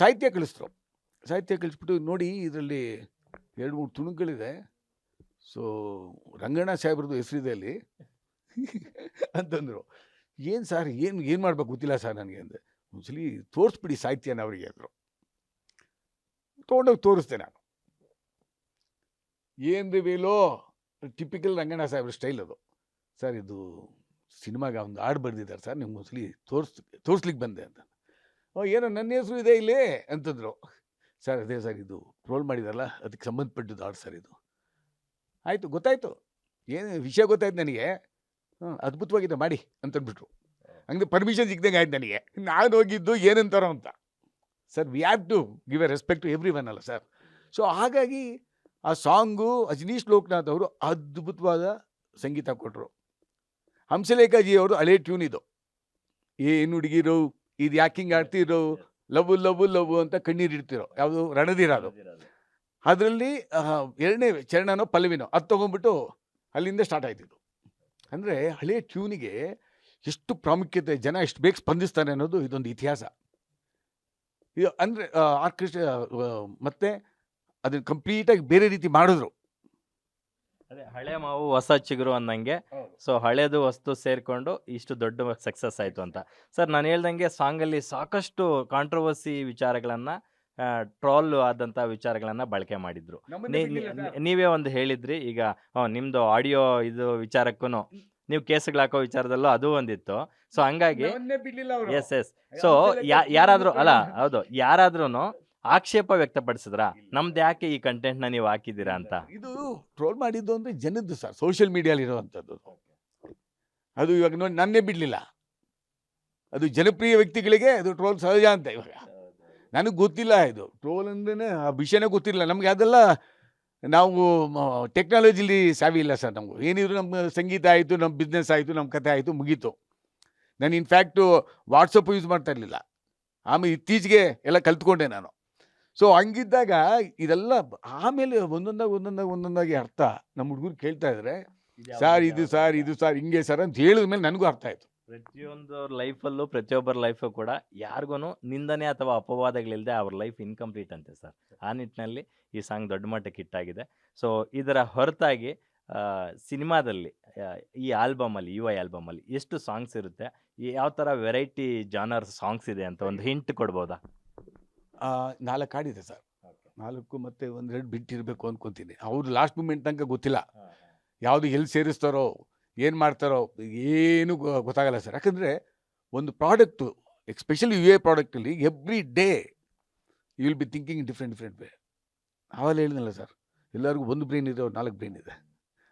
ಸಾಹಿತ್ಯ ಕಳಿಸಿದ್ರು. ಸಾಹಿತ್ಯ ಕಳಿಸ್ಬಿಟ್ಟು ನೋಡಿ ಇದರಲ್ಲಿ 2-3 ತುಣುಕುಗಳಿದೆ, ಸೊ ರಂಗಣ್ಣ ಸಾಹೇಬ್ರದ್ದು ಹೆಸರಿದೆ ಅಲ್ಲಿ ಅಂತಂದರು. ಏನು ಸರ್, ಏನು ಮಾಡ್ಬೇಕು ಗೊತ್ತಿಲ್ಲ ಸರ್ ನನಗೆ ಅಂದೆ. ಒಂದ್ಸಲಿ ತೋರಿಸ್ಬಿಡಿ ಸಾಹಿತ್ಯನ ಅವರಿಗೆ ಅಂದರು. ತೊಗೊಂಡೋಗಿ ತೋರಿಸ್ದೆ ನಾನು. ಏನು ವೇಲೋ ಟಿಪಿಕಲ್ ರಂಗಣ್ಣ ಸಾಹೇಬ್ರ ಸ್ಟೈಲ್ ಅದು. ಸರ್ ಇದು ಸಿನಿಮಾಗೆ ಒಂದು ಹಾಡು ಬರೆದಿದ್ದಾರೆ ಸರ್, ನಿಮ್ಗೆ ಒಂದ್ಸಲಿ ತೋರಿಸ್ಲಿಕ್ಕೆ ಬಂದೆ ಅಂತ. ಏನೋ ನನ್ನ ಹೆಸರು ಇದೆ ಇಲ್ಲಿ ಅಂತಂದರು. ಸರ್ ಅದೇ ಸರ್, ಇದು ಟ್ರೋಲ್ ಮಾಡಿದಾರಲ್ಲ ಅದಕ್ಕೆ ಸಂಬಂಧಪಟ್ಟಿದ್ದು ಹಾಡು ಸರ್ ಇದು. ಆಯಿತು, ಗೊತ್ತಾಯಿತು, ಏನು ವಿಷಯ ಗೊತ್ತಾಯ್ತು ನನಗೆ. ಅದ್ಭುತವಾಗಿದೆ ಮಾಡಿ ಅಂತಂದ್ಬಿಟ್ರು. ಹಂಗೆ ಪರ್ಮಿಷನ್ ಸಿಗ್ದಂಗೆ ಆಯ್ತು ನನಗೆ. ನಾನು ಹೋಗಿದ್ದು ಏನಂತಾರೋ ಅಂತ. Sir we have to give a respect to everyone ಅಲ್ಲ ಸರ್. ಸೊ ಹಾಗಾಗಿ ಆ ಸಾಂಗು ಅಜನೀಶ್ ಲೋಕನಾಥ್ ಅವರು ಅದ್ಭುತವಾದ ಸಂಗೀತ ಕೊಟ್ಟರು. ಹಂಸಲೇಖಾಜಿ ಅವರು ಹಳೆ ಟ್ಯೂನ್ ಇದು, ಏನು ಹುಡುಗಿರೋ ಇದು ಯಾಕೆ ಹಿಂಗೆ ಆಡ್ತಿರೋ, ಲವ್ ಲವ್ ಲವ್ ಅಂತ ಕಣ್ಣೀರು ಇಡ್ತಿರೋ, ಯಾವುದು ರಣಧೀರದು. ಅದರಲ್ಲಿ 2ನೇ ಚರಣನೋ ಪಲ್ಲವಿನೋ ಅದು ತೊಗೊಂಡ್ಬಿಟ್ಟು ಅಲ್ಲಿಂದ ಸ್ಟಾರ್ಟ್ ಆಯ್ತಿದ್ದು. ಅಂದರೆ ಹಳೆ ಟ್ಯೂನಿಗೆ ಎಷ್ಟು ಪ್ರಾಮುಖ್ಯತೆ, ಜನ ಎಷ್ಟು ಬೇಗ ಸ್ಪಂದಿಸ್ತಾನೆ ಅನ್ನೋದು ಇದೊಂದು ಇತಿಹಾಸ. ಇದು ಅಂದರೆ ಆರ್ಕೆಸ್ಟ್ರಾ ಮತ್ತೆ ಅದನ್ನು ಕಂಪ್ಲೀಟಾಗಿ ಬೇರೆ ರೀತಿ ಮಾಡಿದ್ರು. ಅದೇ ಹಳೆ ಮಾವು ಹೊಸ ಚಿಗುರು ಅನ್ನಂಗೆ. ಸೊ ಹಳೇದು ವಸ್ತು ಸೇರಿಕೊಂಡು ಇಷ್ಟು ದೊಡ್ಡ ಸಕ್ಸಸ್ ಆಯಿತು ಅಂತ. ಸರ್ ನಾನು ಹೇಳ್ದಂಗೆ ಸಾಂಗಲ್ಲಿ ಸಾಕಷ್ಟು ಕಾಂಟ್ರವರ್ಸಿ ವಿಚಾರಗಳನ್ನು, ಟ್ರೋಲ್ ಆದಂಥ ವಿಚಾರಗಳನ್ನು ಬಳಕೆ ಮಾಡಿದ್ರು. ನೀವೇ ಒಂದು ಹೇಳಿದ್ರಿ ಈಗ, ನಿಮ್ಮದು ಆಡಿಯೋ ಇದು ವಿಚಾರಕ್ಕೂ ನೀವು ಕೇಸ್ಗಳು ಹಾಕೋ ವಿಚಾರದಲ್ಲೂ ಅದು ಒಂದಿತ್ತು. ಸೊ ಹಂಗಾಗಿ ಎಸ್ ಸೊ ಯಾರಾದರೂ ಅಲ್ಲ, ಹೌದು, ಯಾರಾದ್ರೂ ಆಕ್ಷೇಪ ವ್ಯಕ್ತಪಡಿಸಿದ್ರ ನಮ್ದು ಯಾಕೆ ಈ ಕಂಟೆಂಟ್ನ ನೀವು ಹಾಕಿದ್ದೀರಾ ಅಂತ? ಇದು ಟ್ರೋಲ್ ಮಾಡಿದ್ದು ಅಂದರೆ ಜನದ್ದು ಸರ್, ಸೋಷಿಯಲ್ ಮೀಡಿಯಲ್ಲಿ ಇರೋವಂಥದ್ದು. ಅದು ಇವಾಗ ನೋಡಿ ನನ್ನೇ ಬಿಡಲಿಲ್ಲ. ಅದು ಜನಪ್ರಿಯ ವ್ಯಕ್ತಿಗಳಿಗೆ ಅದು ಟ್ರೋಲ್ ಸಹಜ ಅಂತ. ಇವಾಗ ನನಗೆ ಗೊತ್ತಿಲ್ಲ ಇದು ಟ್ರೋಲ್ ಅಂದ್ರೆ ಆ ವಿಷಯನೇ ಗೊತ್ತಿಲ್ಲ ನಮಗೆ. ಅದೆಲ್ಲ ನಾವು ಟೆಕ್ನಾಲಜಿಲಿ ಸಾವಿ ಇಲ್ಲ ಸರ್. ನಮಗೂ ಏನಿದ್ರು ನಮ್ಮ ಸಂಗೀತ ಆಯಿತು, ನಮ್ಮ ಬಿಸ್ನೆಸ್ ಆಯಿತು, ನಮ್ಮ ಕತೆ ಆಯಿತು, ಮುಗೀತು. ನಾನು ಇನ್ಫ್ಯಾಕ್ಟು ವಾಟ್ಸಪ್ ಯೂಸ್ ಮಾಡ್ತಾ ಇರಲಿಲ್ಲ. ಆಮೇಲೆ ಇತ್ತೀಚೆಗೆ ಎಲ್ಲ ಕಲ್ತ್ಕೊಂಡೆ ನಾನು. ಸೊ ಹಂಗಿದ್ದಾಗ ಇದೆಲ್ಲ ಆಮೇಲೆ ಒಂದೊಂದಾಗಿ ಅರ್ಥ ನಮ್ಮ ಹುಡುಗರು ಕೇಳ್ತಾ ಇದ್ದಾರೆ. ಸರ್ ಇದು ಸರ್ ಇದು ಸರ್ ಹಿಂಗೆ ಸರ್ ಅಂತ ಹೇಳಿದ ಮೇಲೆ ನನಗೂ ಅರ್ಥ ಆಯಿತು. ಪ್ರತಿಯೊಂದು ಲೈಫಲ್ಲೂ, ಪ್ರತಿಯೊಬ್ಬರ ಲೈಫು ಕೂಡ ಯಾರಿಗೂ ನಿಂದನೆ ಅಥವಾ ಅಪವಾದಗಳಿಲ್ಲದೆ ಅವ್ರ ಲೈಫ್ ಇನ್ಕಂಪ್ಲೀಟ್ ಅಂತೆ ಸರ್. ಆ ನಿಟ್ಟಿನಲ್ಲಿ ಈ ಸಾಂಗ್ ದೊಡ್ಡ ಮಟ್ಟಕ್ಕೆ ಹಿಟ್ಟಾಗಿದೆ. ಸೊ ಇದರ ಹೊರತಾಗಿ ಸಿನಿಮಾದಲ್ಲಿ, ಈ ಆಲ್ಬಮಲ್ಲಿ, UI ಆಲ್ಬಮಲ್ಲಿ ಎಷ್ಟು ಸಾಂಗ್ಸ್ ಇರುತ್ತೆ, ಯಾವ ಥರ ವೆರೈಟಿ ಜಾನರ್ ಸಾಂಗ್ಸ್ ಇದೆ ಅಂತ ಒಂದು ಹಿಂಟ್ ಕೊಡ್ಬೋದಾ? 4 ಹಾಡಿದೆ ಸರ್. 4 ಮತ್ತೆ 1-2 ಬಿಟ್ಟಿರಬೇಕು ಅಂದ್ಕೊತೀನಿ. ಅವ್ರು ಲಾಸ್ಟ್ ಮೂಮೆಂಟ್ ತನಕ ಗೊತ್ತಿಲ್ಲ, ಯಾವುದು ಎಲ್ಲಿ ಸೇರಿಸ್ತಾರೋ ಏನು ಮಾಡ್ತಾರೋ ಏನು ಗೊತ್ತಾಗಲ್ಲ ಸರ್. ಯಾಕಂದರೆ ಒಂದು ಪ್ರಾಡಕ್ಟು, ಎಸ್ಪೆಷಲಿ UI ಪ್ರಾಡಕ್ಟಲ್ಲಿ every day you will be thinking different way. ಆವಾಗಲೇ ಹೇಳಿದ್ನಲ್ಲ ಸರ್, ಎಲ್ಲರಿಗೂ 1 ಬ್ರೈನ್ ಇದೆ, 4 ಬ್ರೈನ್ ಇದೆ.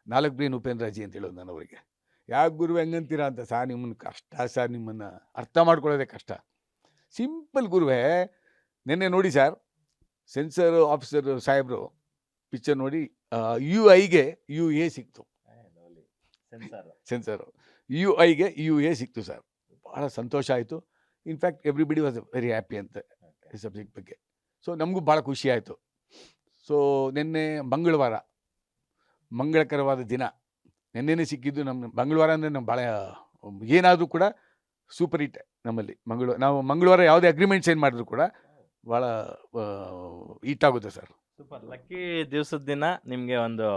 4 ಬ್ರೈನ್ ಉಪೇಂದ್ರಜಿ ಅಂತ ಹೇಳೋದು ನಾನು ಅವರಿಗೆ. ಯಾಕೆ ಗುರುವೆ ಹಂಗಂತೀರಾ ಅಂತ. ಸರ್ ನಿಮ್ಮನ್ನು ಕಷ್ಟ ಸರ್, ನಿಮ್ಮನ್ನು ಅರ್ಥ ಮಾಡ್ಕೊಳ್ಳೋದೇ ಕಷ್ಟ. ಸಿಂಪಲ್ ಗುರುವೆ. ನಿನ್ನೆ ನೋಡಿ ಸರ್, ಸೆನ್ಸರ್ ಆಫೀಸರ್ ಸಾಹೇಬರು ಪಿಕ್ಚರ್ ನೋಡಿ UIಗೆ UA ಸಿಕ್ತು. ಸೆನ್ಸರು UIಗೆ UA ಸಿಕ್ತು ಸರ್. ಭಾಳ ಸಂತೋಷ ಆಯಿತು. In fact everybody was very happy ಅಂತ ಈ ಸಬ್ಜೆಕ್ಟ್ ಬಗ್ಗೆ. ಸೊ ನಮಗೂ ಭಾಳ ಖುಷಿ ಆಯಿತು. ಸೊ ನಿನ್ನೆ ಮಂಗಳಕರವಾದ ದಿನ. ನಿನ್ನೆನೇ ಸಿಕ್ಕಿದ್ದು ನಮ್ಮ ಮಂಗಳವಾರ ಅಂದರೆ ನಮ್ಮ ಭಾಳ ಏನಾದರೂ ಕೂಡ ಸೂಪರ್ ಹಿಟ್ ನಮ್ಮಲ್ಲಿ. ನಾವು ಮಂಗಳವಾರ ಯಾವುದೇ ಅಗ್ರಿಮೆಂಟ್ ಸೈನ್ ಮಾಡಿದ್ರು ಕೂಡ ಭಾಳ ಹಿಟ್ ಆಗುತ್ತೆ ಸರ್. ಸೂಪರ್ ಲಕ್ಕಿ ದಿವಸದ ದಿನ ನಿಮಗೆ ಒಂದು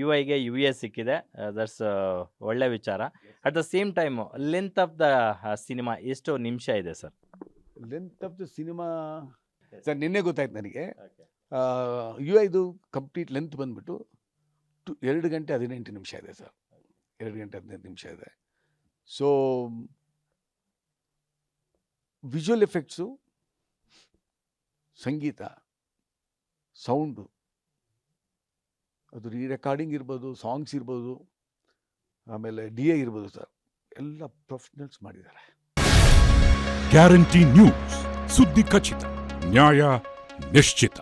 UIಗೆ UA ಸಿಕ್ಕಿದೆ. ದಟ್ಸ್ ಒಳ್ಳೆ ವಿಚಾರ. At the same time length of the cinema ಎಷ್ಟು ನಿಮಿಷ ಇದೆ sir? Length of the cinema sir ನಿನ್ನೆ ಗೊತ್ತಾಯ್ತು ನನಗೆ. UIದು ಕಂಪ್ಲೀಟ್ ಲೆಂತ್ ಬಂದ್ಬಿಟ್ಟು 2 ಗಂಟೆ 18 ನಿಮಿಷ ಇದೆ ಸರ್. 2 ಗಂಟೆ 18 ನಿಮಿಷ ಇದೆ. ಸೊ ವಿಜುವಲ್ ಎಫೆಕ್ಟ್ಸು, ಸಂಗೀತ, ಸೌಂಡು, ಅದು ರೆಕಾರ್ಡಿಂಗ್ ಇರ್ಬೋದು, ಸಾಂಗ್ಸ್ ಇರ್ಬೋದು, ಆಮೇಲೆ DA ಇರ್ಬೋದು ಸರ್, ಎಲ್ಲ ಪ್ರೊಫೆಷನಲ್ಸ್ ಮಾಡಿದ್ದಾರೆ. ಗ್ಯಾರಂಟಿ ನ್ಯೂಸ್, ಸುದ್ದಿ ಖಚಿತ, ನ್ಯಾಯ ನಿಶ್ಚಿತ.